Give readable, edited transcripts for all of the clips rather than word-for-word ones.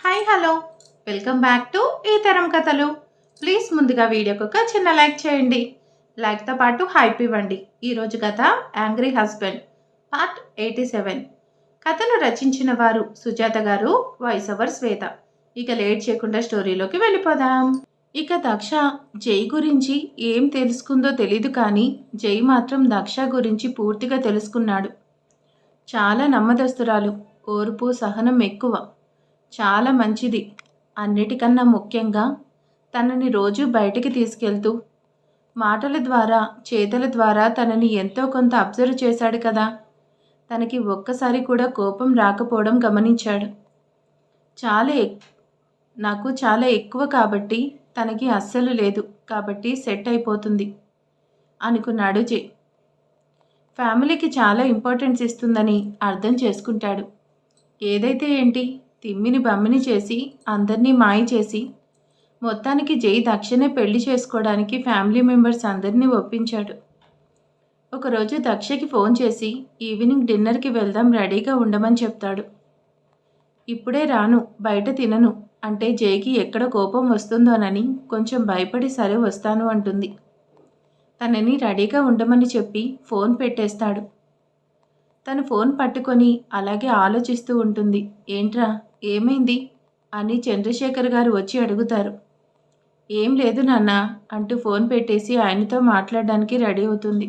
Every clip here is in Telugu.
Hi hello welcome back to ఈ తరం కథలు. ప్లీజ్ ముందుగా వీడియోకి ఒక చిన్న లైక్ చేయండి. లైక్తో పాటు హైప్ ఇవ్వండి. ఈరోజు కథ యాంగ్రీ హస్బెండ్ పార్ట్ 87. కథను రచించిన వారు సుజాత గారు, వాయిస్ ఓవర్ శ్వేత. ఇక లేట్ చేయకుండా స్టోరీలోకి వెళ్ళిపోదాం. ఇక దక్ష జై గురించి ఏం తెలుసుకుందో తెలీదు, కానీ జై మాత్రం దక్ష గురించి పూర్తిగా తెలుసుకున్నాడు. చాలా నమ్మదస్తురాలు, ఓర్పు సహనం ఎక్కువ, చాలా మంచిది. అన్నిటికన్నా ముఖ్యంగా తనని రోజు బయటికి తీసుకెళ్తూ మాటల ద్వారా చేతల ద్వారా తనని ఎంతో కొంత అబ్జర్వ్ చేశాడు కదా. తనకి ఒక్కసారి కూడా కోపం రాకపోవడం గమనించాడు. చాలా నాకు చాలా ఎక్కువ కాబట్టి తనకి అస్సలు లేదు, కాబట్టి సెట్ అయిపోతుంది అనుకున్నాడు జే. ఫ్యామిలీకి చాలా ఇంపార్టెన్స్ ఇస్తుందని అర్థం చేసుకుంటాడు. ఏదైతే ఏంటి, తిమ్మిని బమ్మిని చేసి అందరినీ మాయ చేసి మొత్తానికి జై దక్షనే పెళ్లి చేసుకోవడానికి ఫ్యామిలీ మెంబర్స్ అందరినీ ఒప్పించాడు. ఒకరోజు దక్షకి ఫోన్ చేసి ఈవినింగ్ డిన్నర్కి వెళ్దాం, రెడీగా ఉండమని చెప్తాడు. ఇప్పుడే రాను, బయట తినను అంటే జైకి ఎక్కడ కోపం వస్తుందోనని కొంచెం భయపడి సరే వస్తాను అంటుంది. తనని రెడీగా ఉండమని చెప్పి ఫోన్ పెట్టేస్తాడు. తను ఫోన్ పట్టుకొని అలాగే ఆలోచిస్తూ ఉంటుంది. ఏంట్రా, ఏమైంది అని చంద్రశేఖర్ గారు వచ్చి అడుగుతారు. ఏం లేదు నాన్న అంటూ ఫోన్ పెట్టేసి ఆయనతో మాట్లాడడానికి రెడీ అవుతుంది.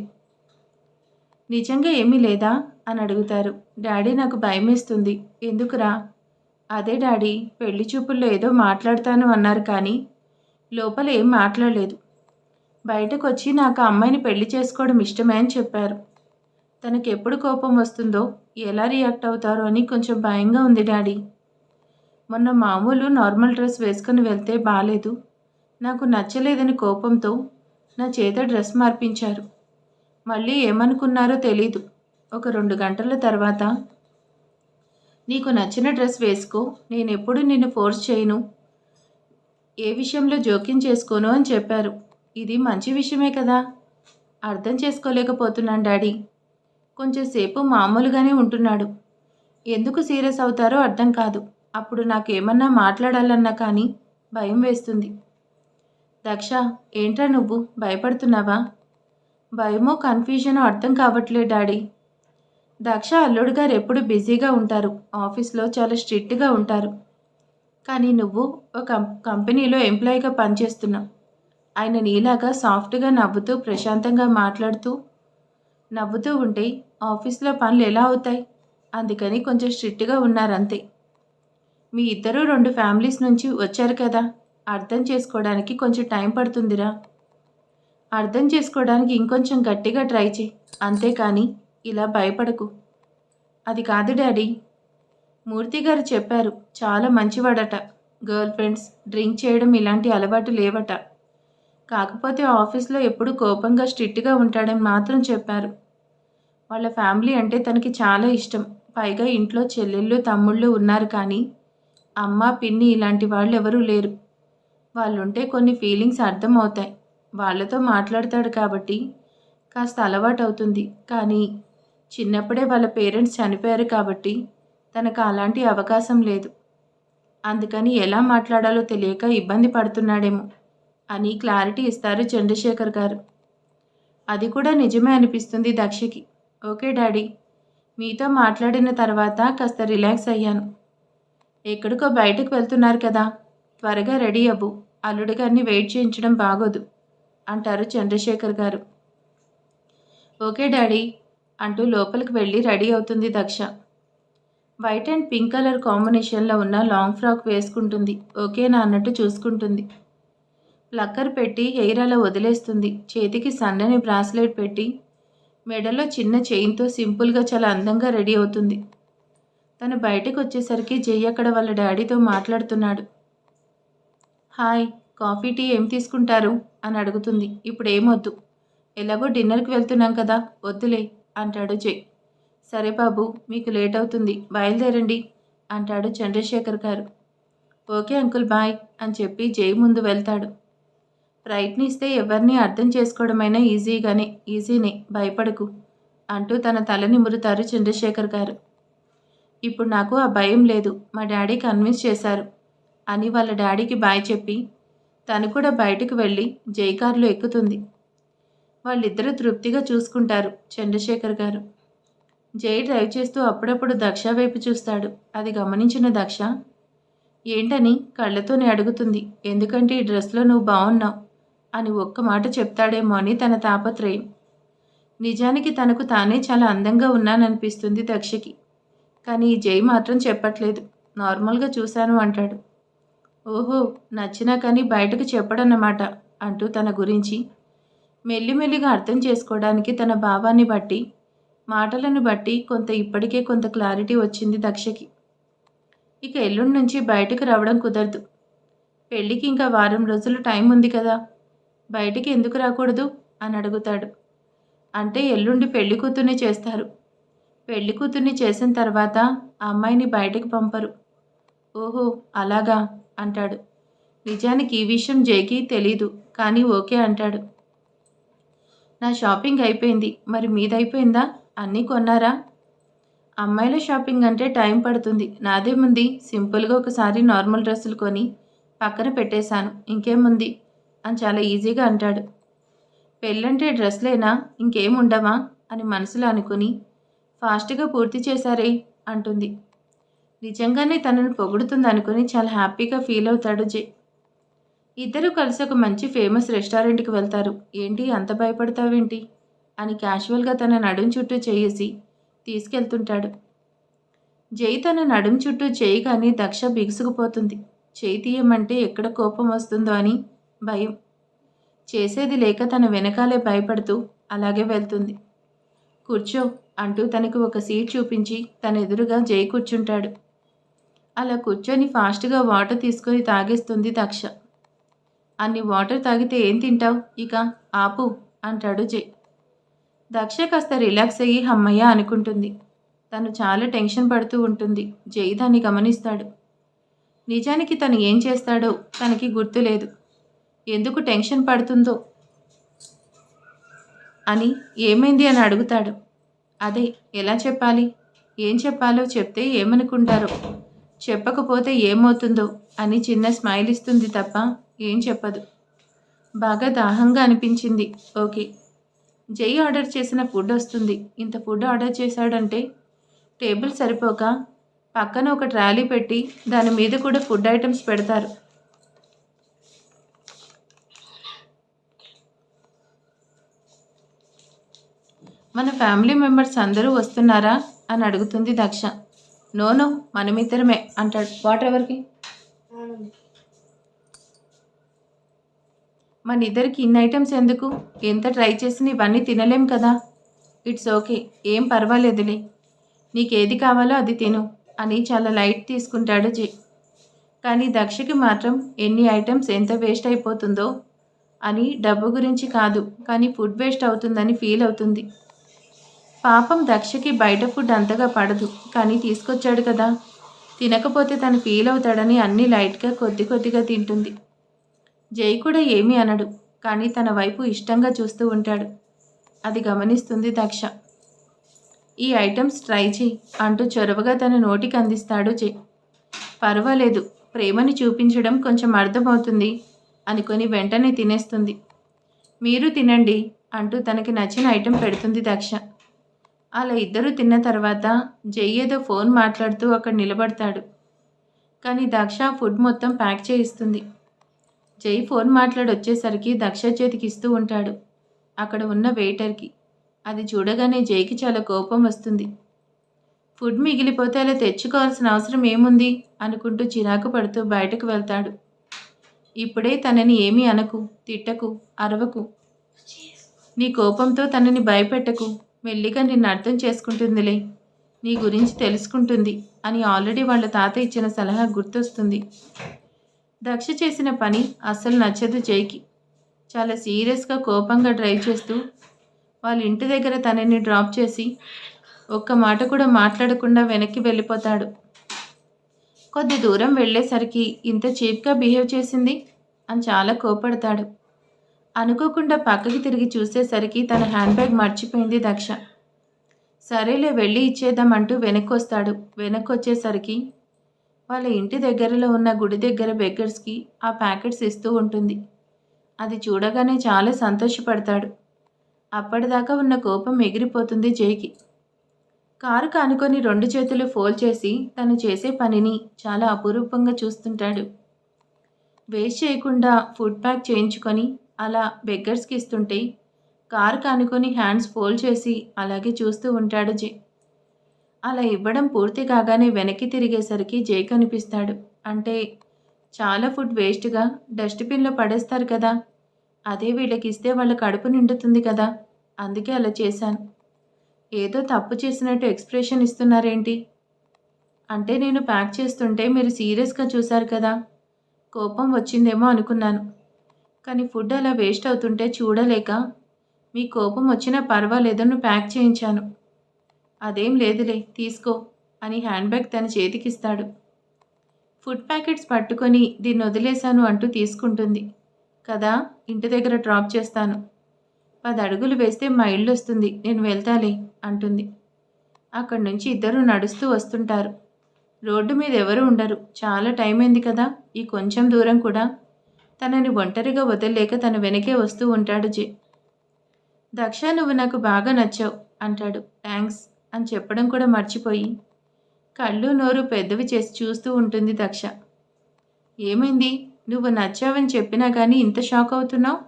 నిజంగా ఏమీ లేదా అని అడుగుతారు. డాడీ, నాకు భయమేస్తుంది. ఎందుకురా? అదే డాడీ, పెళ్లి చూపుల్లో ఏదో మాట్లాడతాను అన్నారు, కానీ లోపల ఏం మాట్లాడలేదు. బయటకు వచ్చి నాకు ఆ అమ్మాయిని పెళ్లి చేసుకోవడం ఇష్టమే అని చెప్పారు. తనకి ఎప్పుడు కోపం వస్తుందో, ఎలా రియాక్ట్ అవుతారో అని కొంచెం భయంగా ఉంది డాడీ. మొన్న మామూలు నార్మల్ డ్రెస్ వేసుకుని వెళ్తే బాలేదు, నాకు నచ్చలేదని కోపంతో నా చేత డ్రెస్ మార్పించారు. మళ్ళీ ఏమనుకున్నారో తెలీదు. ఒక 2 గంటల తర్వాత నీకు నచ్చిన డ్రెస్ వేసుకో, నేనెప్పుడు నిన్ను ఫోర్స్ చేయను, ఏ విషయంలో జోక్యం చేసుకోను అని చెప్పారు. ఇది మంచి విషయమే కదా. అర్థం చేసుకోలేకపోతున్నాను డాడీ. కొంచెంసేపు మామూలుగానే ఉంటున్నాడు. ఎందుకు సీరియస్ అవుతారో అర్థం కాదు. అప్పుడు నాకేమన్నా మాట్లాడాలన్నా కానీ భయం వేస్తుంది. దక్ష, ఏంట్రా నువ్వు భయపడుతున్నావా? భయమో కన్ఫ్యూజనో అర్థం కావట్లే డాడీ. దక్ష అల్లుడు గారు ఎప్పుడు బిజీగా ఉంటారు, ఆఫీస్లో చాలా స్ట్రిక్ట్గా ఉంటారు. కానీ నువ్వు ఒక కంపెనీలో ఎంప్లాయీగా పనిచేస్తున్నావు. ఆయన నీలాగా సాఫ్ట్గా నవ్వుతూ ప్రశాంతంగా మాట్లాడుతూ నవ్వుతూ ఉంటే ఆఫీస్లో పనులు ఎలా అవుతాయి? అందుకని కొంచెం స్ట్రిక్ట్గా ఉన్నారంతే. మీ ఇద్దరూ 2 ఫ్యామిలీస్ నుంచి వచ్చారు కదా, అర్థం చేసుకోవడానికి కొంచెం టైం పడుతుందిరా. అర్థం చేసుకోవడానికి ఇంకొంచెం గట్టిగా ట్రై చేయి, అంతేకాని ఇలా భయపడకు. అది కాదు డాడీ, మూర్తి గారు చెప్పారు, చాలా మంచివాడట. గర్ల్ ఫ్రెండ్స్, డ్రింక్ చేయడం ఇలాంటి అలవాటు లేవట. కాకపోతే ఆఫీస్లో ఎప్పుడు కోపంగా స్ట్రిక్ట్గా ఉంటాడని మాత్రం చెప్పారు. వాళ్ళ ఫ్యామిలీ అంటే తనకి చాలా ఇష్టం. పైగా ఇంట్లో చెల్లెళ్ళు తమ్ముళ్ళు ఉన్నారు, కానీ అమ్మ పిన్ని ఇలాంటి వాళ్ళు ఎవరూ లేరు. వాళ్ళుంటే కొన్ని ఫీలింగ్స్ అర్థం అవుతాయి. వాళ్ళతో మాట్లాడతాడు కాబట్టి కాస్త అలవాటు అవుతుంది. కానీ చిన్నప్పుడే వాళ్ళ పేరెంట్స్ చనిపోయారు కాబట్టి తనకు అలాంటి అవకాశం లేదు. అందుకని ఎలా మాట్లాడాలో తెలియక ఇబ్బంది పడుతున్నాడేమో అని క్లారిటీ ఇస్తారు చంద్రశేఖర్ గారు. అది కూడా నిజమే అనిపిస్తుంది దక్షకి. ఓకే డాడీ, మీతో మాట్లాడిన తర్వాత కాస్త రిలాక్స్ అయ్యాను. ఎక్కడికో బయటకు వెళ్తున్నారు కదా, త్వరగా రెడీ అవ్వు, అల్లుడి గారిని వెయిట్ చేయించడం బాగోదు అంటారు చంద్రశేఖర్ గారు. ఓకే డాడీ అంటూ లోపలికి వెళ్ళి రెడీ అవుతుంది Daksha. White and pink colour కాంబినేషన్లో ఉన్న లాంగ్ ఫ్రాక్ వేసుకుంటుంది. ఓకేనా అన్నట్టు చూసుకుంటుంది. ప్లక్కర్ పెట్టి హెయిర్ అలా వదిలేస్తుంది. చేతికి సన్నని బ్రాస్లెట్ పెట్టి మెడలో చిన్న చైన్తో సింపుల్గా చాలా అందంగా రెడీ అవుతుంది. తను బయటకు వచ్చేసరికి జై అక్కడ వాళ్ళ డాడీతో మాట్లాడుతున్నాడు. హాయ్, కాఫీ టీ ఏం తీసుకుంటారు అని అడుగుతుంది. ఇప్పుడు ఏమొద్దు, ఎలాగో డిన్నర్కి వెళ్తున్నాం కదా, వద్దులే అంటాడు జై. సరే బాబు, మీకు లేట్ అవుతుంది, బయలుదేరండి అంటాడు చంద్రశేఖర్ గారు. ఓకే అంకుల్, బాయ్ అని చెప్పి జై ముందు వెళ్తాడు. ప్రయత్నిస్తే ఎవరిని అర్థం చేసుకోవడమైనా ఈజీనే, భయపడకు అంటూ తన తల నిమురుతారు చంద్రశేఖర్ గారు. ఇప్పుడు నాకు ఆ భయం లేదు, మా డాడీ కన్విన్స్ చేశారు, అని వాళ్ళ డాడీకి బాయ్ చెప్పి తను కూడా బయటకు వెళ్ళి జై కారులో ఎక్కుతుంది. వాళ్ళిద్దరూ తృప్తిగా చూసుకుంటారు చంద్రశేఖర్ గారు. జై డ్రైవ్ చేస్తూ అప్పుడప్పుడు దక్ష వైపు చూస్తాడు. అది గమనించిన దక్ష ఏంటని కళ్ళతోనే అడుగుతుంది. ఎందుకంటే ఈ డ్రెస్లో నువ్వు బాగున్నావు అని ఒక్క మాట చెప్తాడేమో అని తన తాపత్రయం. నిజానికి తనకు తానే చాలా అందంగా ఉన్నాననిపిస్తుంది దక్షకి. కానీ ఈ జై మాత్రం చెప్పట్లేదు. నార్మల్గా చూశాను అంటాడు. ఓహో, నచ్చినా కానీ బయటకు చెప్పడన్నమాట అంటూ తన గురించి మెల్లిమెల్లిగా అర్థం చేసుకోవడానికి తన భావాన్ని బట్టి మాటలను బట్టి ఇప్పటికే కొంత క్లారిటీ వచ్చింది దక్షకి. ఇక ఎల్లుండి నుంచి బయటకు రావడం కుదరదు. పెళ్ళికి ఇంకా వారం రోజులు టైం ఉంది కదా, బయటికి ఎందుకు రాకూడదు అని అడుగుతాడు. అంటే ఎల్లుండి పెళ్లి కూతుర్ని చేస్తారు. పెళ్లి కూతుర్ని చేసిన తర్వాత ఆ అమ్మాయిని బయటకు పంపరు. ఓహో అలాగా అంటాడు. నిజానికి ఈ విషయం జైకి తెలీదు, కానీ ఓకే అంటాడు. నా షాపింగ్ అయిపోయింది, మరి మీదైపోయిందా? అన్నీ కొన్నారా? అమ్మాయిల షాపింగ్ అంటే టైం పడుతుంది, నాదేముంది, సింపుల్గా ఒకసారి నార్మల్ డ్రెస్సులు కొని పక్కన పెట్టేశాను, ఇంకేముంది అని చాలా ఈజీగా అంటాడు. పెళ్ళంటే డ్రెస్లేనా, ఇంకేముండవా అని మనసులో అనుకుని ఫాస్ట్గా పూర్తి చేశారే అంటుంది. నిజంగానే తనను పొగుడుతుంది అనుకుని చాలా హ్యాపీగా ఫీల్ అవుతాడు జై. ఇద్దరూ కలిసి ఒక మంచి ఫేమస్ రెస్టారెంట్కి వెళ్తారు. ఏంటి అంత భయపడతావేంటి అని క్యాజువల్గా తన నడుం చుట్టూ చేసి తీసుకెళ్తుంటాడు. జై తన నడుం చుట్టూ చేయి కానీ దక్ష బిగుసుకుపోతుంది. చేయి తీయమంటే ఎక్కడ కోపం వస్తుందో అని భయం. చేసేది లేక తన వెనకాలే భయపడుతూ అలాగే వెళ్తుంది. కూర్చో అంటూ తనకు ఒక సీట్ చూపించి తన ఎదురుగా జై కూర్చుంటాడు. అలా కూర్చొని ఫాస్ట్గా వాటర్ తీసుకొని తాగేస్తుంది దక్ష. అన్ని వాటర్ తాగితే ఏం తింటావు, ఇక ఆపు అంటాడు జై. దక్ష కాస్త రిలాక్స్ అయ్యి హమ్మయ్య అనుకుంటుంది. తను చాలా టెన్షన్ పడుతూ ఉంటుంది. జై దాన్ని గమనిస్తాడు. నిజానికి తను ఏం చేస్తాడో తనకి గుర్తులేదు. ఎందుకు టెన్షన్ పడుతుందో అని ఏమైంది అని అడుగుతాడు. అదే ఎలా చెప్పాలి, ఏం చెప్పాలో చెప్తే ఏమనుకుంటారో, చెప్పకపోతే ఏమవుతుందో అని చిన్న స్మైల్ ఇస్తుంది తప్ప ఏం చెప్పదు. బాగా దాహంగా అనిపించింది. ఓకే. జై ఆర్డర్ చేసిన ఫుడ్ వస్తుంది. ఇంత ఫుడ్ ఆర్డర్ చేశాడంటే టేబుల్ సరిపోక పక్కన ఒక ట్రాలీ పెట్టి దాని మీద కూడా ఫుడ్ ఐటమ్స్ పెడతారు. మన ఫ్యామిలీ మెంబర్స్ అందరూ వస్తున్నారా అని అడుగుతుంది దక్ష. నో మనమిద్దరమే అంటాడు. వాటర్ ఎవరికి? మన ఇద్దరికి ఇన్ని ఐటమ్స్ ఎందుకు, ఎంత ట్రై చేసి ఇవన్నీ తినలేం కదా. ఇట్స్ ఓకే, ఏం పర్వాలేదులే, నీకేది కావాలో అది తిను అని చాలా లైట్ తీసుకుంటాడు జై. కానీ దక్షకి మాత్రం ఎన్ని ఐటమ్స్ ఎంత వేస్ట్ అయిపోతుందో అని, డబ్బు గురించి కాదు కానీ ఫుడ్ వేస్ట్ అవుతుందని ఫీల్ అవుతుంది. పాపం దక్షకి బయట ఫుడ్ అంతగా పడదు, కానీ తీసుకొచ్చాడు కదా, తినకపోతే తను ఫీల్ అవుతాడని అన్నీ లైట్గా కొద్దిగా తింటుంది. జై కూడా ఏమీ అనడు, కానీ తన వైపు ఇష్టంగా చూస్తూ ఉంటాడు. అది గమనిస్తుంది దక్ష. ఈ ఐటమ్స్ ట్రై చేయి అంటూ చొరవగా తన నోటికి అందిస్తాడు జై. పర్వాలేదు, ప్రేమని చూపించడం కొంచెం అర్థమవుతుంది అనుకొని వెంటనే తినేస్తుంది. మీరు తినండి అంటూ తనకి నచ్చిన ఐటెం పెడుతుంది దక్ష. అలా ఇద్దరూ తిన్న తర్వాత జై ఏదో ఫోన్ మాట్లాడుతూ అక్కడ నిలబడతాడు. కానీ దక్ష ఫుడ్ మొత్తం ప్యాక్ చేయిస్తుంది. జై ఫోన్ మాట్లాడి వచ్చేసరికి దక్ష చేతికి ఇస్తూ ఉంటాడు అక్కడ ఉన్న వెయిటర్కి. అది చూడగానే జైకి చాలా కోపం వస్తుంది. ఫుడ్ మిగిలిపోతే అలా తెచ్చుకోవాల్సిన అవసరం ఏముంది అనుకుంటూ చిరాకు పడుతూ బయటకు వెళ్తాడు. ఇప్పుడే తనని ఏమీ అనకు, తిట్టకు, అరవకు, నీ కోపంతో తనని భయపెట్టకు, మెల్లిగా నిన్ను అర్థం చేసుకుంటుందిలే, నీ గురించి తెలుసుకుంటుంది అని ఆల్రెడీ వాళ్ళ తాత ఇచ్చిన సలహా గుర్తొస్తుంది. దక్ష చేసిన పని అస్సలు నచ్చదు జైకి. చాలా సీరియస్గా కోపంగా డ్రైవ్ చేస్తూ వాళ్ళ ఇంటి దగ్గర తనని డ్రాప్ చేసి ఒక్క మాట కూడా మాట్లాడకుండా వెనక్కి వెళ్ళిపోతాడు. కొద్ది దూరం వెళ్ళేసరికి ఇంత చీప్గా బిహేవ్ చేసింది అని చాలా కోపడతాడు. అనుకోకుండా పక్కకి తిరిగి చూసేసరికి తన హ్యాండ్ బ్యాగ్ మర్చిపోయింది దక్ష. సరేలే వెళ్ళి ఇచ్చేద్దామంటూ వెనక్కి వస్తాడు. వెనక్కి వచ్చేసరికి వాళ్ళ ఇంటి దగ్గరలో ఉన్న గుడి దగ్గర బెగ్గర్స్‌కి ఆ ప్యాకెట్స్ ఇస్తూ ఉంటుంది. అది చూడగానే చాలా సంతోషపడతాడు. అప్పటిదాకా ఉన్న కోపం ఎగిరిపోతుంది జైకి. కారుకి ఆనుకొని 2 చేతులు ఫోల్డ్ చేసి తను చేసే పనిని చాలా అపురూపంగా చూస్తుంటాడు. వేస్ట్ చేయకుండా ఫుడ్ ప్యాక్ చేయించుకొని అలా బెగ్గర్స్‌కి ఇస్తుంటే కారుకి ఆనుకొని హ్యాండ్స్ ఫోల్డ్ చేసి అలాగే చూస్తూ ఉంటాడు జై. అలా ఇవ్వడం పూర్తి కాగానే వెనక్కి తిరిగేసరికి జై కనిపిస్తాడు. అంటే చాలా ఫుడ్ వేస్ట్‌గా డస్ట్‌బిన్‌లో పడేస్తారు కదా! అదే వీళ్ళకిస్తే వాళ్ళ కడుపు నిండుతుంది కదా! అందుకే అలా చేశాను. ఏదో తప్పు చేసినట్టు ఎక్స్‌ప్రెషన్ ఇస్తున్నారేంటి? అంటే నేను ప్యాక్ చేస్తుంటే మీరు సీరియస్‌గా చూసారు కదా! కోపం వచ్చిందేమో అనుకున్నాను. కానీ ఫుడ్ అలా వేస్ట్ అవుతుంటే చూడలేక మీ కోపం వచ్చినా పర్వాలేదని ప్యాక్ చేయించాను. అదేం లేదులే తీసుకో అని హ్యాండ్ బ్యాగ్ తన చేతికిస్తాడు. ఫుడ్ ప్యాకెట్స్ పట్టుకొని దీన్నొదిలేశాను అంటూ తీసుకుంటుంది. కదా! ఇంటి దగ్గర డ్రాప్ చేస్తాను. 10 అడుగులు వేస్తే మా ఇల్లొస్తుంది. నేను వెళ్తాలే అంటుంది. అక్కడి నుంచి ఇద్దరూ నడుస్తూ వస్తుంటారు. రోడ్డు మీద ఎవరూ ఉండరు. చాలా టైం అయింది కదా! ఈ కొంచెం దూరం కూడా తనని ఒంటరిగా వదల్లేక తన వెనకే వస్తూ ఉంటాడు జై. దక్ష నువ్వు నాకు బాగా నచ్చావు అంటాడు. థ్యాంక్స్ అని చెప్పడం కూడా మర్చిపోయి కళ్ళు నోరు పెద్దవి చేసి చూస్తూ ఉంటుంది దక్ష. ఏమైంది? నువ్వు నచ్చావని చెప్పినా కానీ ఇంత షాక్ అవుతున్నావు?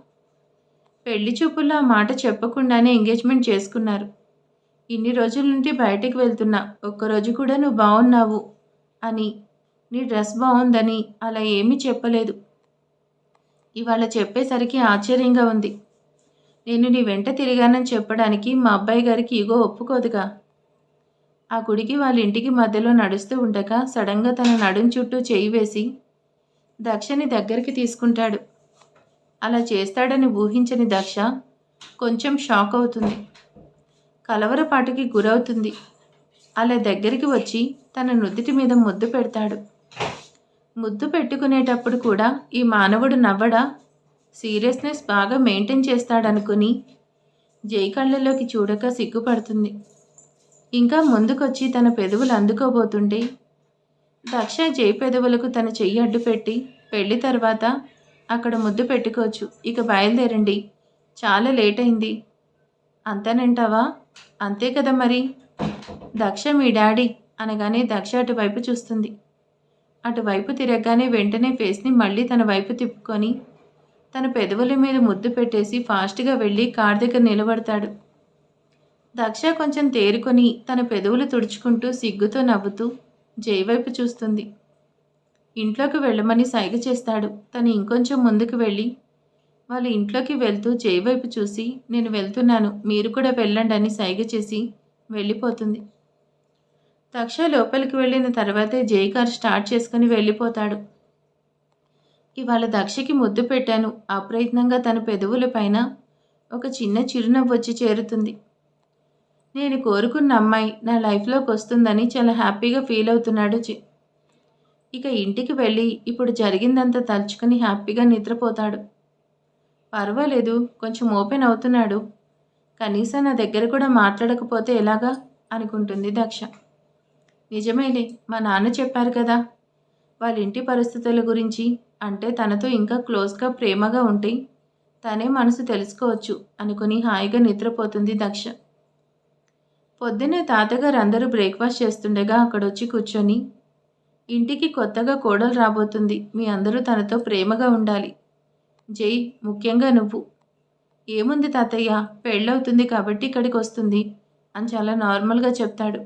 పెళ్లి చూపుల్లో ఆ మాట చెప్పకుండానే ఎంగేజ్మెంట్ చేసుకున్నారు. ఇన్ని రోజుల నుండి బయటికి వెళ్తున్నా ఒక్కరోజు కూడా నువ్వు బాగున్నావు అని, నీ డ్రెస్ బాగుందని అలా ఏమీ చెప్పలేదు. ఇవాళ చెప్పేసరికి ఆశ్చర్యంగా ఉంది. నేను నీ వెంట తిరిగానని చెప్పడానికి మా అబ్బాయి గారికి ఇగో ఒప్పుకోదుగా. ఆ గుడికి వాళ్ళ ఇంటికి మధ్యలో నడుస్తూ ఉండగా సడన్గా తన నడుం చుట్టూ చేయి వేసి దక్షని దగ్గరికి తీసుకుంటాడు. అలా చేస్తాడని ఊహించని దక్ష కొంచెం షాక్ అవుతుంది. కలవరపాటుకి గురవుతుంది. అలా దగ్గరికి వచ్చి తన నుదిటి మీద ముద్దు పెడతాడు. ముద్దు పెట్టుకునేటప్పుడు కూడా ఈ మానవుడు నవ్వడా? సీరియస్నెస్ బాగా మెయింటైన్ చేస్తాడనుకుని జై కళ్ళలోకి చూడక సిగ్గుపడుతుంది. ఇంకా ముందుకొచ్చి తన పెదవులు అందుకోబోతుంటే దక్ష జై పెదవులకు తన చెయ్యి అడ్డుపెట్టి పెళ్లి తర్వాత అక్కడ ముద్దు పెట్టుకోవచ్చు, ఇక బయలుదేరండి, చాలా లేట్ అయింది. అంతనంటావా? అంతే కదా మరి. దక్ష మీ డాడీ అనగానే దక్ష అటువైపు చూస్తుంది. అటువైపు తిరగగానే వెంటనే ఫేస్ని మళ్ళీ తన వైపు తిప్పుకొని తన పెదవుల మీద ముద్దు పెట్టేసి ఫాస్ట్గా వెళ్ళి కార్ దగ్గర నిలబడతాడు. దక్ష కొంచెం తేరుకొని తన పెదవులు తుడుచుకుంటూ సిగ్గుతో నవ్వుతూ జై వైపు చూస్తుంది. ఇంట్లోకి వెళ్ళమని సైగ చేస్తాడు. తను ఇంకొంచెం ముందుకు వెళ్ళి వాళ్ళ ఇంట్లోకి వెళ్తూ జై వైపు చూసి నేను వెళ్తున్నాను, మీరు కూడా వెళ్ళండి అని సైగ చేసి వెళ్ళిపోతుంది. దక్ష లోపలికి వెళ్ళిన తర్వాతే జై కార్ స్టార్ట్ చేసుకుని వెళ్ళిపోతాడు. ఇవాళ దక్షకి ముద్దు పెట్టాను. అప్రయత్నంగా తన పెదవుల పైన ఒక చిన్న చిరునవ్వు వచ్చి చేరుతుంది. నేను కోరుకున్న అమ్మాయి నా లైఫ్లోకి వస్తుందని చాలా హ్యాపీగా ఫీల్ అవుతున్నాడు జై. ఇక ఇంటికి వెళ్ళి ఇప్పుడు జరిగిందంతా తలుచుకుని హ్యాపీగా నిద్రపోతాడు. పర్వాలేదు, కొంచెం ఓపెన్ అవుతున్నాడు. కనీసం నా దగ్గర కూడా మాట్లాడకపోతే ఎలాగా అనుకుంటుంది దక్ష. నిజమేలే, మా నాన్న చెప్పారు కదా వాళ్ళ ఇంటి పరిస్థితుల గురించి. అంటే తనతో ఇంకా క్లోజ్గా ప్రేమగా ఉంటే తనే మనసు తెలుసుకోవచ్చు అనుకుని హాయిగా నిద్రపోతుంది దక్ష. పొద్దున్నే తాతగారు అందరూ బ్రేక్ఫాస్ట్ చేస్తుండగా అక్కడొచ్చి కూర్చొని ఇంటికి కొత్తగా కోడలు రాబోతుంది, మీ అందరూ తనతో ప్రేమగా ఉండాలి. జై, ముఖ్యంగా నువ్వు. ఏముంది తాతయ్య, పెళ్ళవుతుంది కాబట్టి ఇక్కడికి వస్తుంది అని చాలా నార్మల్గా చెప్తాడు.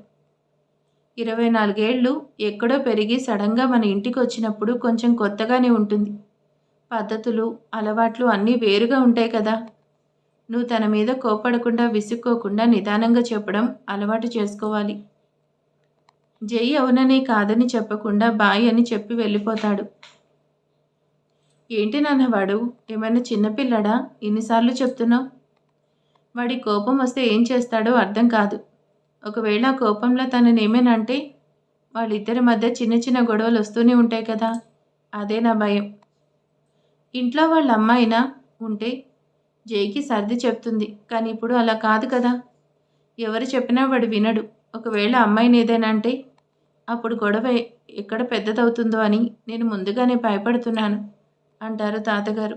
24 ఏళ్ళు ఎక్కడో పెరిగి సడన్గా మన ఇంటికి వచ్చినప్పుడు కొంచెం కొత్తగానే ఉంటుంది. పద్ధతులు అలవాట్లు అన్నీ వేరుగా ఉంటాయి కదా. నువ్వు తన మీద కోపడకుండా విసుక్కోకుండా నిదానంగా చెప్పడం అలవాటు చేసుకోవాలి. జై అవునని కాదని చెప్పకుండా బాయ్ అని చెప్పి వెళ్ళిపోతాడు. ఏంటి నాన్న వాడు ఏమైనా చిన్నపిల్లడా? ఎన్నిసార్లు చెప్తున్నావు? వాడి కోపం వస్తే ఏం చేస్తాడో అర్థం కాదు. ఒకవేళ ఆ కోపంలో తనని ఏమైనా అంటే వాళ్ళిద్దరి మధ్య చిన్న చిన్న గొడవలు వస్తూనే ఉంటాయి కదా, అదే నా భయం. ఇంట్లో వాళ్ళ అమ్మాయినా ఉంటే జైకి సర్ది చెప్తుంది, కానీ ఇప్పుడు అలా కాదు కదా. ఎవరు చెప్పినా వాడు వినడు. ఒకవేళ అమ్మాయిని ఏదైనా అంటే అప్పుడు గొడవ ఎక్కడ పెద్దదవుతుందో అని నేను ముందుగానే భయపడుతున్నాను అంటారు తాతగారు.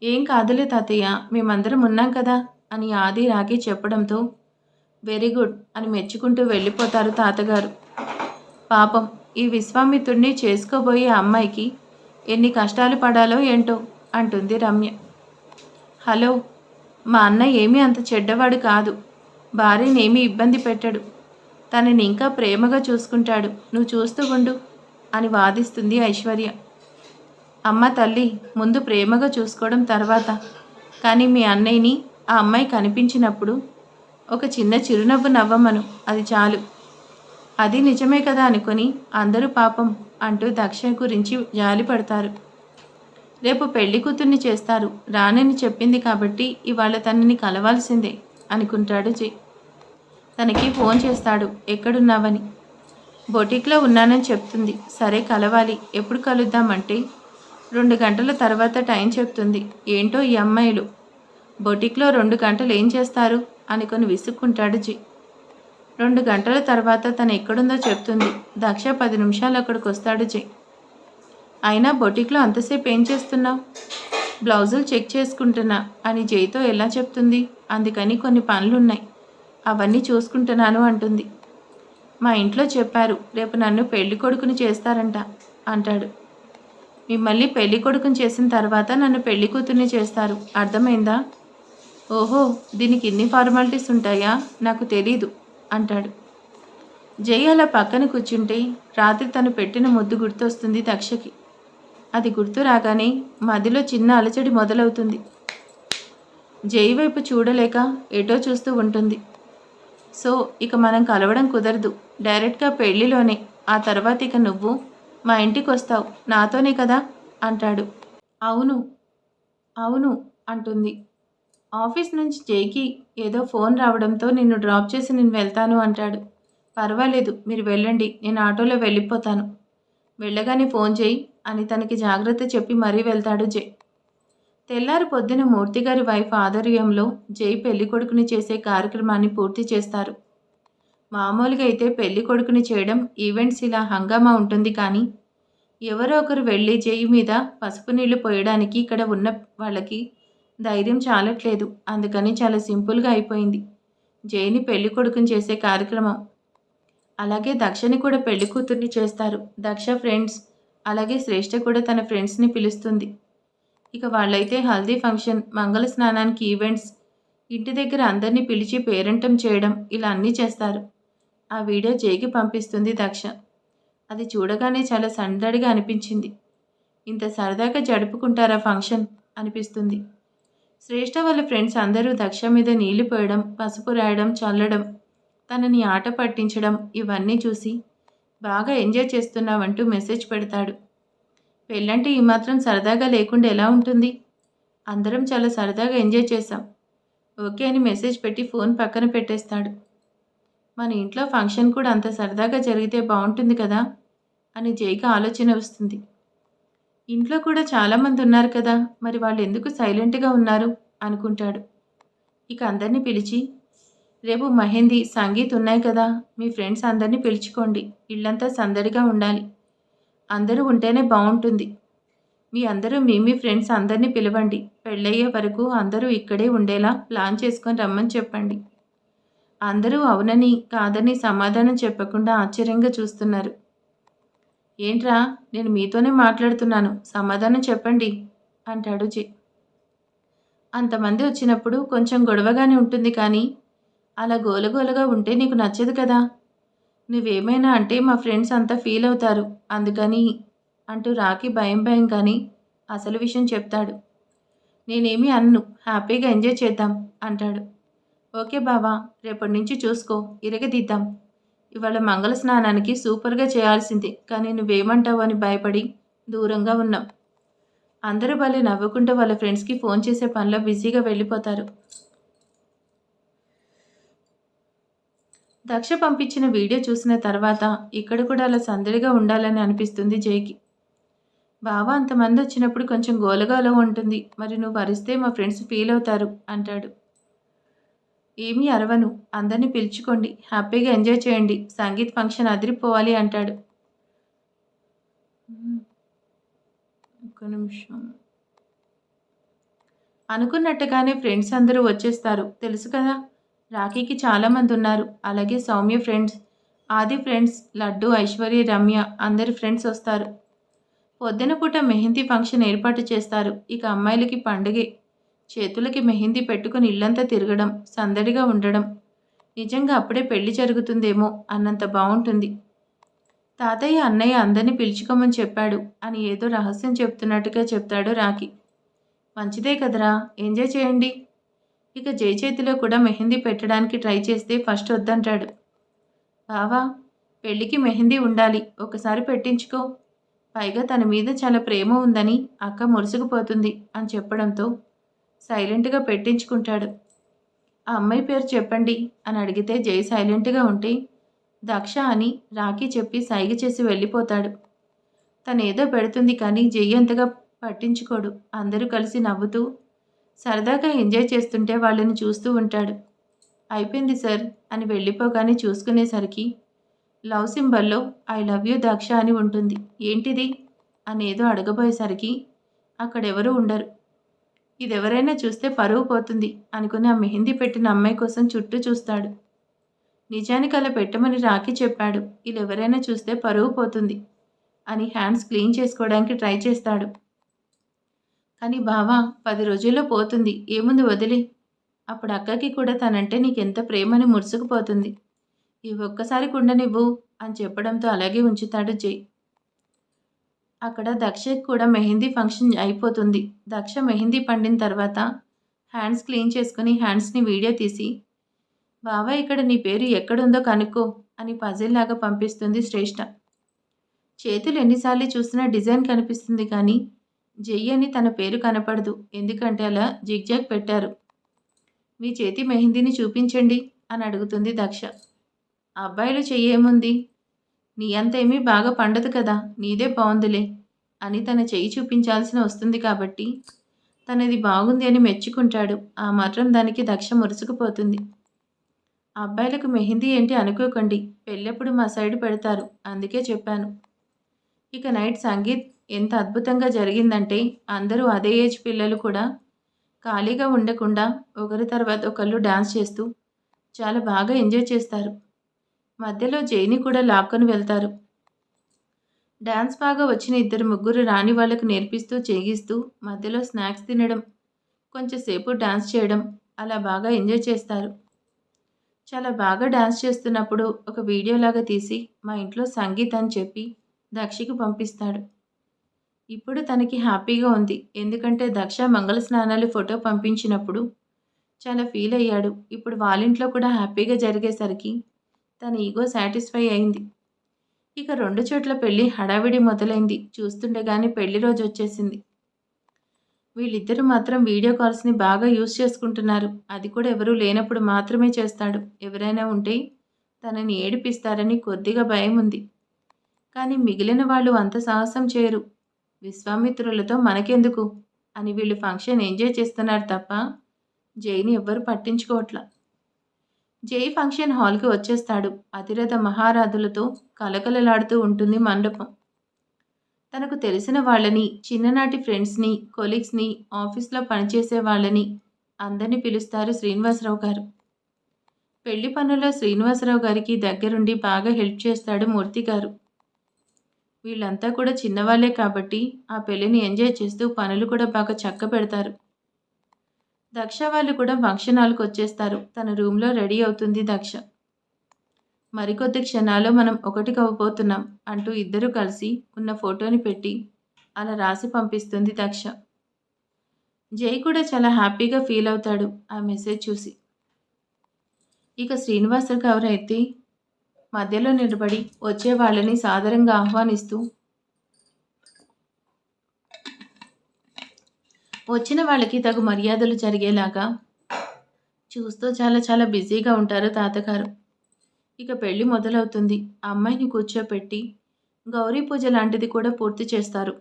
ఏం కాదులే తాతయ్య, మేమందరం ఉన్నాం కదా అని ఆది రాకి చెప్పడంతో వెరీ గుడ్ అని మెచ్చుకుంటూ వెళ్ళిపోతారు తాతగారు. పాపం ఈ విశ్వామిత్రుడిని చేసుకోబోయే అమ్మాయికి ఎన్ని కష్టాలు పడాలో ఏంటో అంటుంది రమ్య. హలో, మా అన్న ఏమీ అంత చెడ్డవాడు కాదు. భార్యని ఏమీ ఇబ్బంది పెట్టడు. తనని ఇంకా ప్రేమగా చూసుకుంటాడు. నువ్వు చూస్తూ ఉండు అని వాదిస్తుంది ఐశ్వర్య. అమ్మ తల్లి, ముందు ప్రేమగా చూసుకోవడం తర్వాత. కానీ మీ అన్నయ్యని ఆ అమ్మాయి కనిపించినప్పుడు ఒక చిన్న చిరునవ్వు నవ్వమను, అది చాలు. అది నిజమే కదా అనుకొని అందరూ పాపం అంటూ దక్ష గురించి జాలి పడతారు. రేపు పెళ్లి కూతుర్ని చేస్తారు, రానని చెప్పింది కాబట్టి ఇవాళ తనని కలవాల్సిందే అనుకుంటాడు జై. తనకి ఫోన్ చేస్తాడు ఎక్కడున్నావని. బొటిక్లో ఉన్నానని చెప్తుంది. సరే కలవాలి, ఎప్పుడు కలుద్దామంటే 2 గంటల తర్వాత టైం చెప్తుంది. ఏంటో ఈ అమ్మాయిలు, బొటిక్లో 2 గంటలు ఏం చేస్తారు అనుకొని విసుక్కుంటాడు జై. 2 గంటల తర్వాత తను ఎక్కడుందో చెప్తుంది. దక్ష 10 నిమిషాలు అక్కడికి వస్తాడు జై. అయినా బొటిక్లో అంతసేపు ఏం చేస్తున్నావు? బ్లౌజులు చెక్ చేసుకుంటున్నా అని జైతో ఎలా చెప్తుంది? అందుకని కొన్ని పనులున్నాయి, అవన్నీ చూసుకుంటున్నాను అంటుంది. మా ఇంట్లో చెప్పారు రేపు నన్ను పెళ్లి కొడుకుని చేస్తారంట అంటాడు. మిమ్మల్ని పెళ్లి కొడుకుని చేసిన తర్వాత నన్ను పెళ్లి కూతుర్ని చేస్తారు, అర్థమైందా? ఓహో, దీనికి ఇన్ని ఫార్మాలిటీస్ ఉంటాయా? నాకు తెలీదు అంటాడు. జై అలా పక్కన కూర్చుంటే రాత్రి తను పెట్టిన ముద్దు గుర్తొస్తుంది దక్షకి. అది గుర్తు రాగానే మదిలో చిన్న అలచడి మొదలవుతుంది. జై వైపు చూడలేక ఎటో చూస్తూ ఉంటుంది. సో ఇక మనం కలవడం కుదరదు, డైరెక్ట్గా పెళ్లిలోనే. ఆ తర్వాత ఇక నువ్వు మా ఇంటికి వస్తావు, నాతోనే కదా అంటాడు. అవును అవును అంటుంది. ఆఫీస్ నుంచి జైకి ఏదో ఫోన్ రావడంతో నిన్ను డ్రాప్ చేసి నేను వెళ్తాను అంటాడు. పర్వాలేదు, మీరు వెళ్ళండి, నేను ఆటోలో వెళ్ళిపోతాను. వెళ్ళగానే ఫోన్ చేయి అని తనకి జాగ్రత్త చెప్పి మరీ వెళ్తాడు జై. తెల్లారి పొద్దున మూర్తిగారి వైఫ్ ఆధ్వర్యంలో జై పెళ్లి కొడుకుని చేసే కార్యక్రమాన్ని పూర్తి చేస్తారు. మామూలుగా అయితే పెళ్లి కొడుకుని చేయడం ఈవెంట్స్ ఇలా హంగామా ఉంటుంది, కానీ ఎవరో ఒకరు వెళ్ళి జై మీద పసుపు నీళ్లు పోయడానికి ఇక్కడ ఉన్న వాళ్ళకి ధైర్యం చాలట్లేదు. అందుకని చాలా సింపుల్గా అయిపోయింది జైని పెళ్లి కొడుకుని చేసే కార్యక్రమం. అలాగే దక్షని కూడా పెళ్లి కూతుర్ని చేస్తారు. దక్ష ఫ్రెండ్స్ అలాగే శ్రేష్ఠ కూడా తన ఫ్రెండ్స్ని పిలుస్తుంది. ఇక వాళ్ళైతే హల్దీ ఫంక్షన్, మంగళ స్నానానికి ఈవెంట్స్, ఇంటి దగ్గర అందరినీ పిలిచి పేరంటం చేయడం, ఇలా అన్నీ చేస్తారు. ఆ వీడియో జైకి పంపిస్తుంది దక్ష. అది చూడగానే చాలా సందడిగా అనిపించింది. ఇంత సరదాగా జరుపుకుంటారా ఫంక్షన్ అనిపిస్తుంది. శ్రేష్ఠ వాళ్ళ ఫ్రెండ్స్ అందరూ దక్ష మీద నీళ్లు పోయడం, పసుపు రాయడం, చల్లడం, తనని ఆట పట్టించడం, ఇవన్నీ చూసి బాగా ఎంజాయ్ చేస్తున్నావంటూ మెసేజ్ పెడతాడు. పెళ్ళంటే ఈ మాత్రం సరదాగా లేకుండా ఎలా ఉంటుంది? అందరం చాలా సరదాగా ఎంజాయ్ చేశాం, ఓకే అని మెసేజ్ పెట్టి ఫోన్ పక్కన పెట్టేస్తాడు. మన ఇంట్లో ఫంక్షన్ కూడా అంత సరదాగా జరిగితే బాగుంటుంది కదా అని జైకి ఆలోచన వస్తుంది. ఇంట్లో కూడా చాలామంది ఉన్నారు కదా, మరి వాళ్ళు ఎందుకు సైలెంట్గా ఉన్నారు అనుకుంటాడు. ఇక అందరినీ పిలిచి, రేపు మెహందీ, సంగీత్ ఉన్నాయి కదా, మీ ఫ్రెండ్స్ అందరినీ పిలుచుకోండి, ఇల్లంతా సందడిగా ఉండాలి, అందరూ ఉంటేనే బాగుంటుంది. మీ అందరూ మీ ఫ్రెండ్స్ అందరినీ పిలవండి, పెళ్ళయ్యే వరకు అందరూ ఇక్కడే ఉండేలా ప్లాన్ చేసుకొని రమ్మని చెప్పండి. అందరూ అవునని కాదని సమాధానం చెప్పకుండా ఆశ్చర్యంగా చూస్తున్నారు. ఏంట్రా, నేను మీతోనే మాట్లాడుతున్నాను, సమాధానం చెప్పండి అంటాడు జై. అంతమంది వచ్చినప్పుడు కొంచెం గొడవగానే ఉంటుంది, కానీ అలా గోలగోలగా ఉంటే నీకు నచ్చదు కదా. నువ్వేమైనా అంటే మా ఫ్రెండ్స్ అంతా ఫీల్ అవుతారు, అందుకని అంటూ రాకి భయం కానీ అసలు విషయం చెప్తాడు. నేనేమీ అన్ను, హ్యాపీగా ఎంజాయ్ చేద్దాం అంటాడు. ఓకే బావా, రేపటి నుంచి చూసుకో, ఇరగదిద్దాం. ఇవాళ మంగళ స్నానానికి సూపర్గా చేయాల్సిందే, కానీ నువ్వేమంటావు అని భయపడి దూరంగా ఉన్నాం. అందరూ భలే నవ్వుకుంటూ వాళ్ళ ఫ్రెండ్స్కి ఫోన్ చేసే పనిలో బిజీగా వెళ్ళిపోతారు. దక్ష పంపించిన వీడియో చూసిన తర్వాత ఇక్కడ కూడా అలా సందడిగా ఉండాలని అనిపిస్తుంది జైకి. బావా, అంతమంది వచ్చినప్పుడు కొంచెం గోలగాలో ఉంటుంది, మరి నువ్వు వరిస్తే మా ఫ్రెండ్స్ ఫీల్ అవుతారు అంటాడు. ఏమీ అరవను. అందరిని పిలుచుకోండి. హ్యాపీగా ఎంజాయ్ చేయండి. సంగీత్ ఫంక్షన్ అదిరిపోవాలి అంటాడు. ఒక్క నిమిషం. అనుకున్నట్టుగానే ఫ్రెండ్స్ అందరూ వచ్చేస్తారు. తెలుసు కదా! రాఖీకి చాలామంది ఉన్నారు. అలాగే సౌమ్య ఫ్రెండ్స్, ఆది ఫ్రెండ్స్, లడ్డు, ఐశ్వర్య, రమ్య అందరి ఫ్రెండ్స్ వస్తారు. పొద్దున పూట మెహందీ ఫంక్షన్ ఏర్పాటు చేస్తారు. ఇక అమ్మాయిలకి పండుగే. చేతులకి మెహందీ పెట్టుకుని ఇల్లంతా తిరగడం, సందడిగా ఉండడం. నిజంగా అప్పుడే పెళ్లి జరుగుతుందేమో అన్నంత బావుంటుంది. తాతయ్య, అన్నయ్య అందరినీ పిలుచుకోమని చెప్పాడు అని ఏదో రహస్యం చెప్తున్నట్టుగా చెప్తాడు రాఖీ. మంచిదే కదరా, ఎంజాయ్ చేయండి. ఇక జై చేతిలో కూడా మెహందీ పెట్టడానికి ట్రై చేస్తే ఫస్ట్ వద్దంటాడు. బావా, పెళ్ళికి మెహందీ ఉండాలి, ఒకసారి పెట్టించుకో. పైగా తన మీద చాలా ప్రేమ ఉందని అక్క మురుసుకుపోతుంది అని చెప్పడంతో సైలెంట్గా పెట్టించుకుంటాడు. ఆ అమ్మాయి పేరు చెప్పండి అని అడిగితే జై సైలెంట్గా ఉంటే దక్ష అని రాఖీ చెప్పి సైగ చేసి వెళ్ళిపోతాడు. తనేదో పెడుతుంది కానీ జై అంతగా పట్టించుకోడు. అందరూ కలిసి నవ్వుతూ సరదాగా ఎంజాయ్ చేస్తుంటే వాళ్ళని చూస్తూ ఉంటాడు. అయిపోయింది సార్ అని వెళ్ళిపోగానే చూసుకునేసరికి లవ్ సింబల్లో ఐ లవ్ యూ దక్ష అని ఉంటుంది. ఏంటిది అనేదో అడగబోయేసరికి అక్కడెవరూ ఉండరు. ఇదెవరైనా చూస్తే పరువు పోతుంది అనుకుని ఆ మెహందీ పెట్టిన అమ్మాయి కోసం చుట్టూ చూస్తాడు. నిజానికి అలా పెట్టమని రాఖీ చెప్పాడు. ఇలా ఎవరైనా చూస్తే పరువు పోతుంది అని హ్యాండ్స్ క్లీన్ చేసుకోవడానికి ట్రై చేస్తాడు. కానీ బావా, 10 రోజుల్లో పోతుంది, ఏముంది వదిలే. అప్పుడు అక్కకి కూడా తనంటే నీకెంత ప్రేమని మురుసుకుపోతుంది. ఈ ఒక్కసారి కుండనివ్వు అని చెప్పడంతో అలాగే ఉంచుతాడు జై. అక్కడ దక్షకి కూడా మెహందీ ఫంక్షన్ అయిపోతుంది. దక్ష మెహందీ పండిన తర్వాత హ్యాండ్స్ క్లీన్ చేసుకుని హ్యాండ్స్ని వీడియో తీసి బావా, ఇక్కడ నీ పేరు ఎక్కడుందో కనుక్కో అని పజిల్ లాగా పంపిస్తుంది శ్రేష్ఠ. చేతులు ఎన్నిసార్లు చూసినా డిజైన్ కనిపిస్తుంది కానీ జై అని తన పేరు కనపడదు. ఎందుకంటే అలా జిగ్జాగ్ పెట్టారు. మీ చేతి మెహందీని చూపించండి అని అడుగుతుంది దక్ష. అబ్బాయిలు చెయ్యేముంది, నీ అంత ఏమీ బాగా పండదు కదా, నీదే బాగుందిలే అని తన చెయ్యి చూపించాల్సిన వస్తుంది కాబట్టి తనది బాగుంది అని మెచ్చుకుంటాడు. ఆ మాత్రం దానికి దక్ష మురుసుకుపోతుంది. అబ్బాయిలకు మెహందీ ఏంటి అనుకోకండి, పెళ్ళెప్పుడు మా సైడ్ పెడతారు, అందుకే చెప్పాను. ఇక నైట్ సంగీత్ ఎంత అద్భుతంగా జరిగిందంటే అందరూ అదే ఏజ్ పిల్లలు కూడా ఖాళీగా ఉండకుండా ఒకరి తర్వాత ఒకళ్ళు డాన్స్ చేస్తూ చాలా బాగా ఎంజాయ్ చేస్తారు. మధ్యలో జైని కూడా లాక్కొని వెళ్తారు. డాన్స్ బాగా వచ్చిన ఇద్దరు ముగ్గురు రాని వాళ్ళకు నేర్పిస్తూ చేగిస్తూ మధ్యలో స్నాక్స్ తినడం, కొంచెంసేపు డాన్స్ చేయడం, అలా బాగా ఎంజాయ్ చేస్తారు. చాలా బాగా డాన్స్ చేస్తున్నప్పుడు ఒక వీడియోలాగా తీసి మా ఇంట్లో సంగీత్ అని చెప్పి దక్షకి పంపిస్తాడు. ఇప్పుడు తనకి హ్యాపీగా ఉంది. ఎందుకంటే దక్ష మంగళ స్నానాలు ఫోటో పంపించినప్పుడు చాలా ఫీల్ అయ్యాడు. ఇప్పుడు వాళ్ళింట్లో కూడా హ్యాపీగా జరిగేసరికి తన ఈగో సాటిస్ఫై అయింది. ఇక 2 చోట్ల పెళ్లి హడావిడి మొదలైంది. చూస్తుండగానే పెళ్లి రోజు వచ్చేసింది. వీళ్ళిద్దరూ మాత్రం వీడియో కాల్స్ని బాగా యూజ్ చేసుకుంటున్నారు. అది కూడా ఎవరూ లేనప్పుడు మాత్రమే చేస్తాడు. ఎవరైనా ఉంటే తనని ఏడిపిస్తారని కొద్దిగా భయం ఉంది. కానీ మిగిలిన వాళ్ళు అంత సాహసం చేయరు. విశ్వామిత్రులతో మనకెందుకు అని వీళ్ళు ఫంక్షన్ ఎంజాయ్ చేస్తున్నారు తప్ప జైని ఎవ్వరు పట్టించుకోవట్లా. జై ఫంక్షన్ హాల్కి వచ్చేస్తాడు. అతిరథ మహారాధులతో కలకలలాడుతూ ఉంటుంది మండపం. తనకు తెలిసిన వాళ్ళని, చిన్ననాటి ఫ్రెండ్స్ని, కొలీగ్స్ని, ఆఫీస్లో పనిచేసే వాళ్ళని అందరినీ పిలుస్తారు శ్రీనివాసరావు గారు. పెళ్లి పనుల్లో శ్రీనివాసరావు గారికి దగ్గరుండి బాగా హెల్ప్ చేస్తాడు మూర్తి గారు. వీళ్ళంతా కూడా చిన్నవాళ్లే కాబట్టి ఆ పెళ్లిని ఎంజాయ్ చేస్తూ పనులు కూడా బాగా చక్క పెడతారు. దక్ష వాళ్ళు కూడా ఫంక్షన్ హాల్కి వచ్చేస్తారు. తన రూమ్లో రెడీ అవుతుంది దక్ష. మరికొద్ది క్షణాల్లో మనం ఒకటి కవ్వబోతున్నాం అంటూ ఇద్దరు కలిసి ఉన్న ఫోటోని పెట్టి అలా రాసి పంపిస్తుంది దక్ష. జై కూడా చాలా హ్యాపీగా ఫీల్ అవుతాడు ఆ మెసేజ్ చూసి. ఇక శ్రీనివాసరావు గారు అయితే మధ్యలో నిలబడి వచ్చే వాళ్ళని సాదరంగా ఆహ్వానిస్తూ వచ్చిన వాళ్ళకి తగు మర్యాదలు జరిగేలాగా చూస్తూ చాలా చాలా బిజీగా ఉంటారు తాతగారు. ఇక పెళ్లి మొదలవుతుంది. ఆ అమ్మాయిని కూర్చోపెట్టి గౌరీ పూజ లాంటిది కూడా పూర్తి చేస్తారు.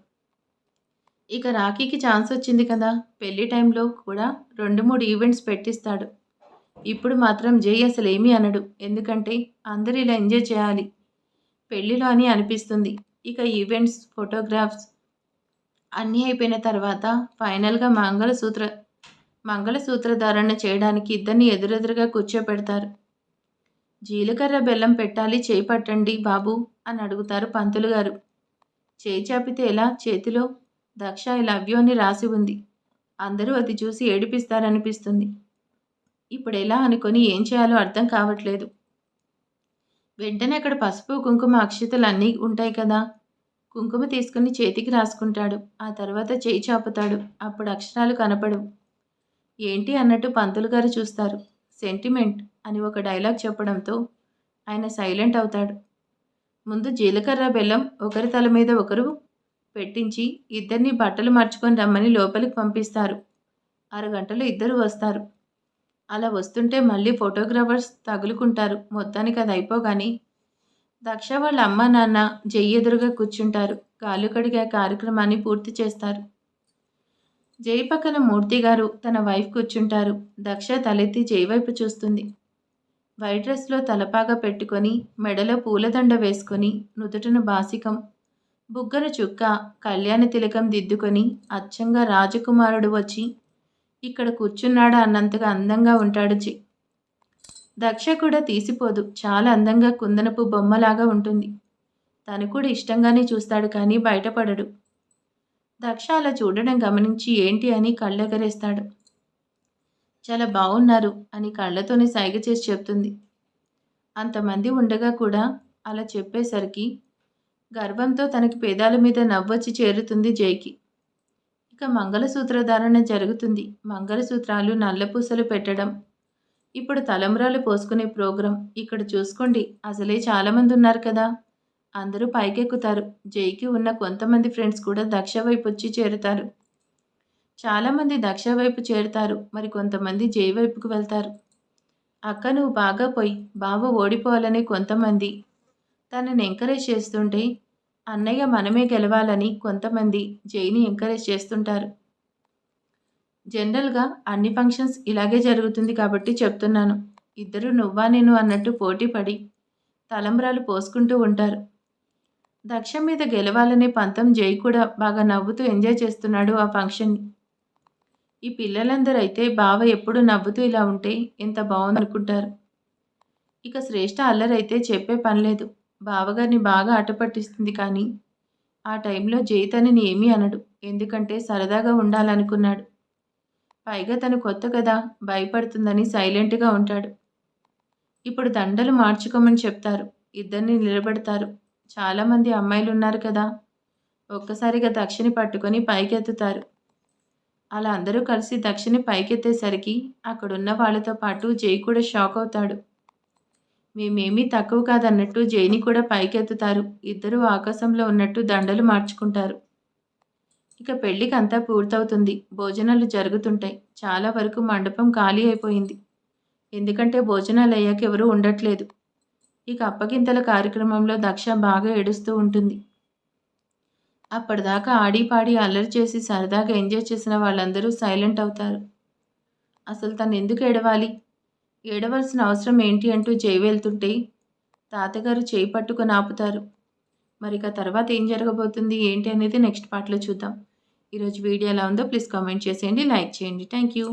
ఇక రాఖీకి ఛాన్స్ వచ్చింది కదా, పెళ్లి టైంలో కూడా 2-3 ఈవెంట్స్ పెట్టిస్తాడు. ఇప్పుడు మాత్రం జై అసలేమీ అనడు. ఎందుకంటే అందరూ ఇలా ఎంజాయ్ చేయాలి పెళ్ళిలో అని అనిపిస్తుంది. ఇక ఈవెంట్స్, ఫోటోగ్రాఫ్స్ అన్నీ అయిపోయిన తర్వాత ఫైనల్‌గా మంగళసూత్ర ధారణ చేయడానికి ఇద్దరిని ఎదురెదురుగా కూర్చోపెడతారు. జీలకర్ర బెల్లం పెట్టాలి, చేయి పట్టండి బాబూ అని అడుగుతారు పంతులు గారు. చేయి చాపితే ఎలా? చేతిలో దక్ష ఐ లవ్ యూ అని రాసి ఉంది. అందరూ అది చూసి ఏడిపిస్తారనిపిస్తుంది. ఇప్పుడెలా అనుకొని ఏం చేయాలో అర్థం కావట్లేదు. వెంటనే అక్కడ పసుపు, కుంకుమ, అక్షితలు అన్నీ ఉంటాయి కదా! కుంకుమ తీసుకుని చేతికి రాసుకుంటాడు. ఆ తర్వాత చేయి చాపుతాడు. అప్పుడు అక్షరాలు కనపడవు. ఏంటి అన్నట్టు పంతులు గారు చూస్తారు. సెంటిమెంట్ అని ఒక డైలాగ్ చెప్పడంతో ఆయన సైలెంట్ అవుతాడు. ముందు జీలకర్ర బెల్లం ఒకరి తల మీద ఒకరు పెట్టించి ఇద్దరిని బట్టలు మార్చుకొని రమ్మని లోపలికి పంపిస్తారు. అరగంటలో ఇద్దరు వస్తారు. అలా వస్తుంటే మళ్ళీ ఫోటోగ్రాఫర్స్ తగులుకుంటారు. మొత్తానికి అది అయిపోగానే దక్ష వాళ్ళ అమ్మ నాన్న జై ఎదురుగా కూర్చుంటారు. కాళ్ళు కడిగే కార్యక్రమాన్ని పూర్తి చేస్తారు. జై పక్కన మూర్తి గారు తన వైఫ్ కూర్చుంటారు. దక్ష తలెత్తి జై వైపు చూస్తుంది. వైట్ డ్రెస్లో తలపాగా పెట్టుకొని మెడలో పూలదండ వేసుకొని నుదుటిన బాసికం, బుగ్గన చుక్క, కళ్యాణ తిలకం దిద్దుకొని అచ్చంగా రాజకుమారుడు వచ్చి ఇక్కడ కూర్చున్నాడా అన్నంతగా అందంగా ఉంటాడు జై. దక్ష కూడా తీసిపోదు. చాలా అందంగా కుందనపు బొమ్మలాగా ఉంటుంది. తను కూడా ఇష్టంగానే చూస్తాడు కానీ బయటపడడు. దక్ష అలా చూడడం గమనించి ఏంటి అని కళ్ళెగరేస్తాడు. చాలా బాగున్నారు అని కళ్ళతోనే సైగ చేసి చెప్తుంది. అంతమంది ఉండగా కూడా అలా చెప్పేసరికి గర్వంతో తనకి పెదాల మీద నవ్వొచ్చి చేరుతుంది జైకి. ఇక మంగళసూత్ర ధారణ జరుగుతుంది. మంగళసూత్రాలు, నల్లపూసలు పెట్టడం, ఇప్పుడు తలంబ్రాలు పోసుకునే ప్రోగ్రాం. ఇక్కడ చూసుకోండి, అసలే చాలామంది ఉన్నారు కదా! అందరూ పైకెక్కుతారు. జైకి ఉన్న కొంతమంది ఫ్రెండ్స్ కూడా దక్ష వైపు వచ్చి చేరుతారు. చాలామంది దక్ష వైపు చేరుతారు. మరి కొంతమంది జై వైపుకు వెళ్తారు. అక్క నువ్వు బాగా పోయి బావ ఓడిపోవాలని కొంతమంది తనని ఎంకరేజ్ చేస్తుంటే, అన్నయ్య మనమే గెలవాలని కొంతమంది జైని ఎంకరేజ్ చేస్తుంటారు. జనరల్‌గా అన్ని ఫంక్షన్స్ ఇలాగే జరుగుతుంది కాబట్టి చెప్తున్నాను. ఇద్దరు నువ్వా నేను అన్నట్టు పోటీ పడి తలంబ్రాలు పోసుకుంటూ ఉంటారు. దక్ష మీద గెలవాలనే పంతం జై కూడా బాగా నవ్వుతూ ఎంజాయ్ చేస్తున్నాడు ఆ ఫంక్షన్‌ని. ఈ పిల్లలందరూ అయితే బావ ఎప్పుడు నవ్వుతూ ఇలా ఉంటే ఎంత బావుందనుకుంటారు. ఇక శ్రేష్ఠ అల్లరైతే చెప్పే పనిలేదు. బావగారిని బాగా ఆట పట్టిస్తుంది కానీ ఆ టైంలో జై తనని ఏమీ అనడు. ఎందుకంటే సరదాగా ఉండాలనుకున్నాడు. పైగా తను కొత్త కదా, భయపడుతుందని సైలెంట్‌గా ఉంటాడు. ఇప్పుడు దండలు మార్చుకోమని చెప్తారు. ఇద్దరిని నిలబెడతారు. చాలామంది అమ్మాయిలున్నారు కదా! ఒక్కసారిగా దక్షని పట్టుకొని పైకెత్తుతారు. అలా అందరూ కలిసి దక్షని పైకెత్తేసరికి అక్కడున్న వాళ్ళతో పాటు జై కూడా షాక్ అవుతాడు. మేమేమీ తక్కువ కాదన్నట్టు జైని కూడా పైకెత్తుతారు. ఇద్దరూ ఆకాశంలో ఉన్నట్టు దండలు మార్చుకుంటారు. ఇక పెళ్ళికంతా పూర్తవుతుంది. భోజనాలు జరుగుతుంటాయి. చాలా వరకు మండపం ఖాళీ అయిపోయింది. ఎందుకంటే భోజనాలయ్యాక ఎవరూ ఉండట్లేదు. ఇక అప్పగింతల కార్యక్రమంలో దక్ష బాగా ఏడుస్తూ ఉంటుంది. అప్పటిదాకా ఆడిపాడి అల్లరి చేసి సరదాగా ఎంజాయ్ చేసిన వాళ్ళందరూ సైలెంట్ అవుతారు. అసలు తను ఎందుకు ఏడవాలి? ఏడవలసిన అవసరం ఏంటి అంటూ జై వెళ్తుంటే తాతగారు చేయి పట్టుకొని ఆపుతారు. మరిక తర్వాత ఏం జరగబోతుంది ఏంటి అనేది నెక్స్ట్ పార్ట్‌లో చూద్దాం. ఈరోజు వీడియో ఎలా ఉందో ప్లీజ్ కామెంట్ చేసేయండి. లైక్ చేయండి. Thank you.